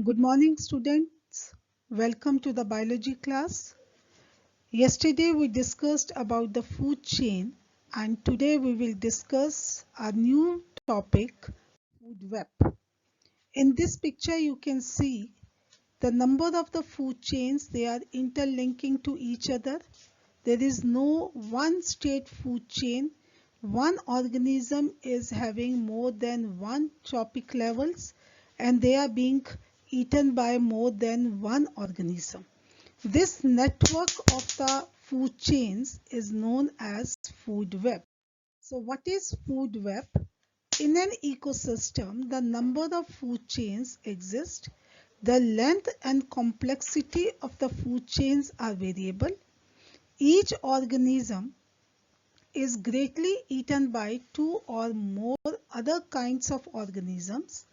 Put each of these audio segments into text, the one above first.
Good morning, students. Welcome to the biology class. Yesterday we discussed about the food chain, and today we will discuss a new topic, food web. In this picture you can see the number of the food chains. They are interlinking to each other. There is no one straight food chain. One organism is having more than one trophic levels, and they are being eaten by more than one organism. This network of the food chains is known as food web. So what is food web? In an ecosystem, the number of food chains exist. The length and complexity of the food chains are variable. Each organism is greatly eaten by two or more other kinds of organisms,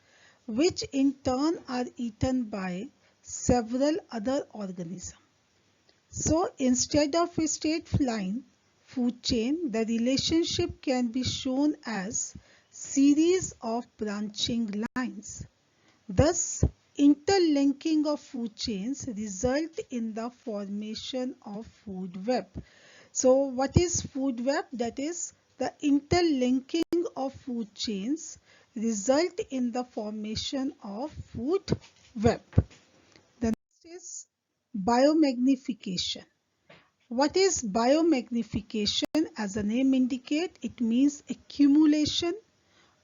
which in turn are eaten by several other organisms. So instead of a straight line food chain, the relationship can be shown as series of branching lines. Thus, interlinking of food chains result in the formation of food web. So what is food web? That is the interlinking of food chains result in the formation of food web. The next is biomagnification. What is biomagnification? As the name indicates, it means accumulation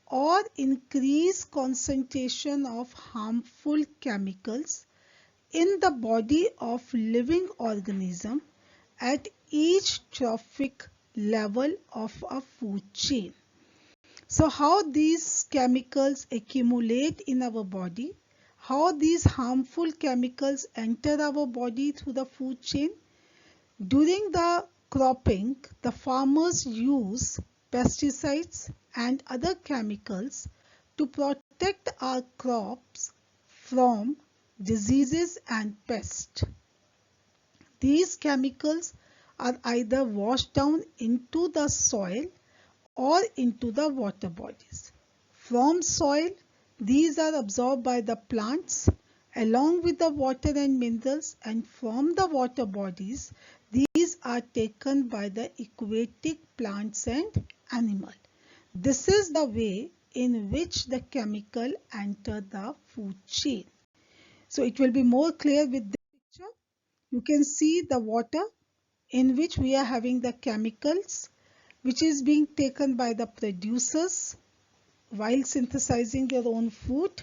or increased concentration of harmful chemicals in the body of living organism at each trophic level of a food chain. So how these chemicals accumulate in our body, how these harmful chemicals enter our body through the food chain. During the cropping, the farmers use pesticides and other chemicals to protect our crops from diseases and pests. These chemicals are either washed down into the soil or into the water bodies. From soil, these are absorbed by the plants along with the water and minerals, and from the water bodies, these are taken by the aquatic plants and animals. This is the way in which the chemical enter the food chain. So it will be more clear with this picture. You can see the water in which we are having the chemicals which is being taken by the producers while synthesizing their own food.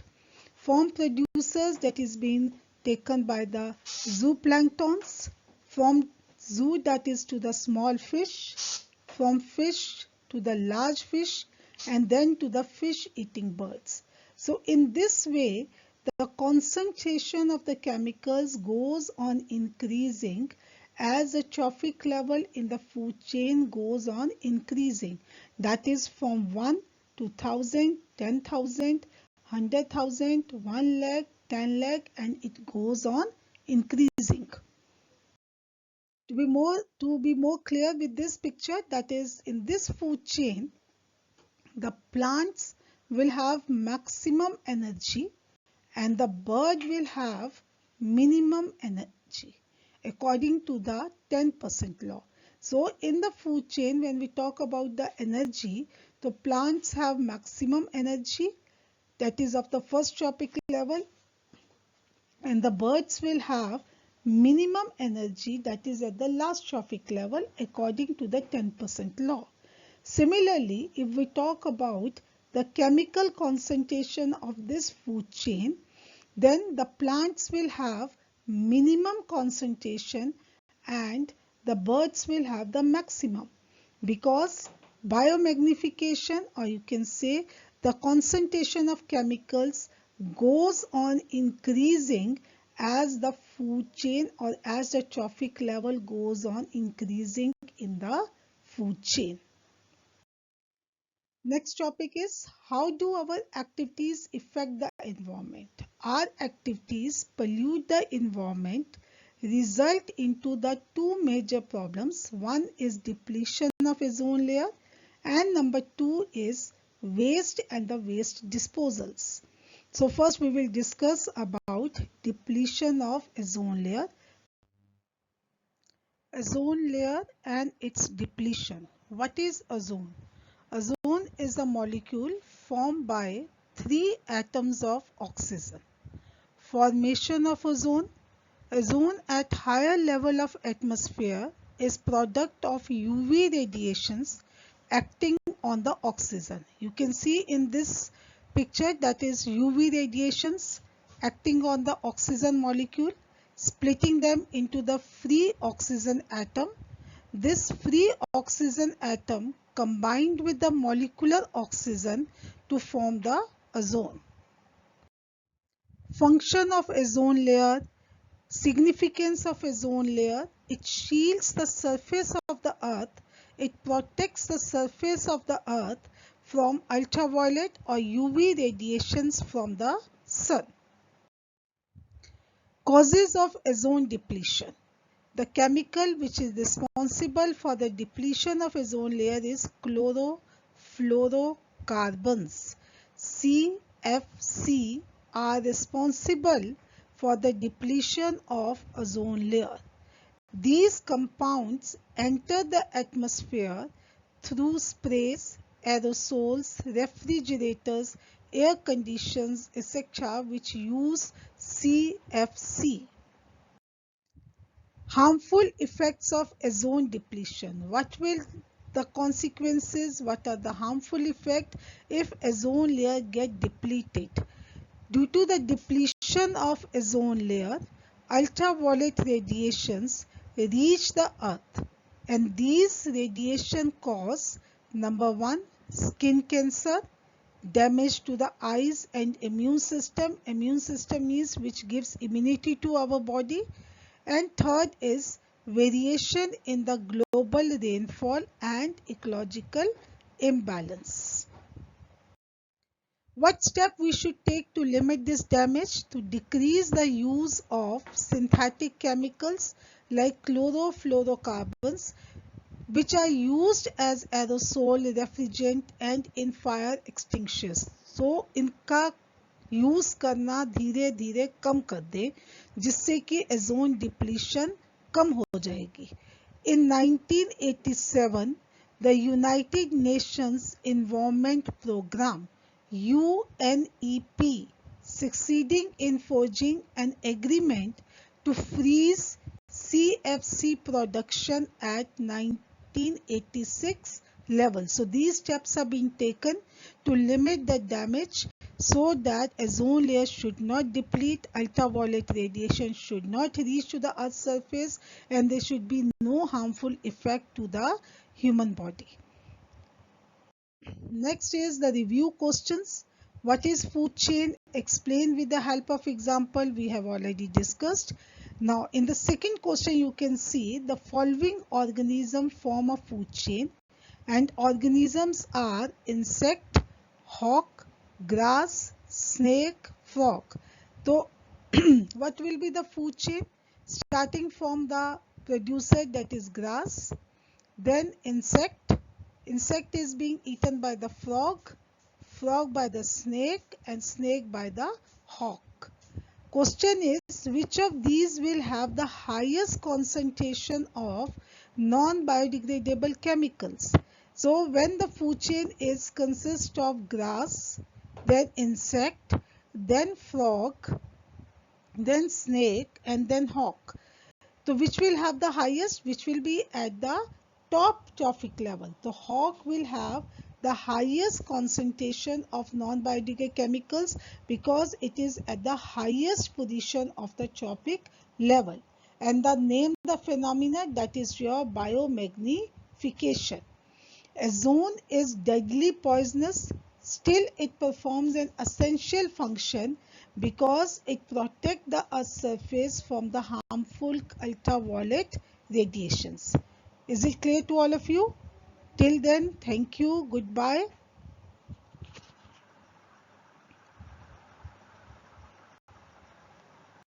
From producers, that is being taken by the zooplanktons. From zoo, that is to the small fish. From fish to the large fish, and then to the fish eating birds. So in this way, the concentration of the chemicals goes on increasing as the trophic level in the food chain goes on increasing. That is from 1 to 1000, 10,000, 100,000, 1 lakh, 10 lakh, and it goes on increasing. To be more clear with this picture, that is in this food chain, the plants will have maximum energy and the bird will have minimum energy according to the 10% law. So in the food chain, when we talk about the energy, the plants have maximum energy, that is of the first trophic level, and the birds will have minimum energy, that is at the last trophic level according to the 10% law. Similarly, if we talk about the chemical concentration of this food chain, then the plants will have minimum concentration and the birds will have the maximum, because biomagnification, or you can say the concentration of chemicals, goes on increasing as the food chain or as the trophic level goes on increasing in the food chain. Next topic is, how do our activities affect the environment? Our activities pollute the environment, result into the two major problems. One is depletion of ozone layer, and number two is waste and the waste disposals. So first we will discuss about depletion of ozone layer. Ozone layer and its depletion. What is ozone? Ozone is a molecule formed by three atoms of oxygen. Formation of ozone. Ozone at higher level of atmosphere is product of UV radiations acting on the oxygen. You can see in this picture that is UV radiations acting on the oxygen molecule, splitting them into the free oxygen atom. This free oxygen atom combined with the molecular oxygen to form the ozone. Function of ozone layer. Significance of ozone layer: it shields the surface of the earth, it protects the surface of the earth from ultraviolet or UV radiations from the sun. Causes of ozone depletion. The chemical which is responsible for the depletion of ozone layer is chlorofluorocarbons. CFC are responsible for the depletion of ozone layer. These compounds enter the atmosphere through sprays, aerosols, refrigerators, air conditions, etc., which use CFC. Harmful effects of ozone depletion. What will the consequences? What are the harmful effects if ozone layer get depleted? Due to the depletion of ozone layer, ultraviolet radiations reach the earth, and these radiation cause number one, skin cancer, damage to the eyes and immune system. Immune system is which gives immunity to our body. And third is variation in the global rainfall and ecological imbalance. What step we should take to limit this damage? To decrease the use of synthetic chemicals like chlorofluorocarbons, which are used as aerosol, refrigerant and in fire extinguishers. So इनका use करना धीरे धीरे कम कर दे, जिससे कि ozone depletion कम हो जाएगी. In 1987, the United Nations Environment Programme UNEP succeeding in forging an agreement to freeze CFC production at 1986 level. So these steps have been taken to limit the damage so that ozone layer should not deplete, ultraviolet radiation should not reach to the earth's surface, and there should be no harmful effect to the human body. Next is the review questions. What is food chain? Explain with the help of example. We have already discussed. Now in the second question you can see the following organism form a food chain, and organisms are insect, hawk, grass, snake, frog. So what will be the food chain? Starting from the producer, that is grass, then insect. Insect is being eaten by the frog, frog by the snake and snake by the hawk. Question is, which of these will have the highest concentration of non-biodegradable chemicals? So when the food chain is consists of grass, then insect, then frog, then snake and then hawk. So which will have the highest? Which will be at the top trophic level. The hawk will have the highest concentration of non-biodegradable chemicals because it is at the highest position of the trophic level. And the name the phenomena, that is your biomagnification. Ozone is deadly poisonous, still it performs an essential function because it protects the earth's surface from the harmful ultraviolet radiations. Is it clear to all of you? Till then, thank you, goodbye.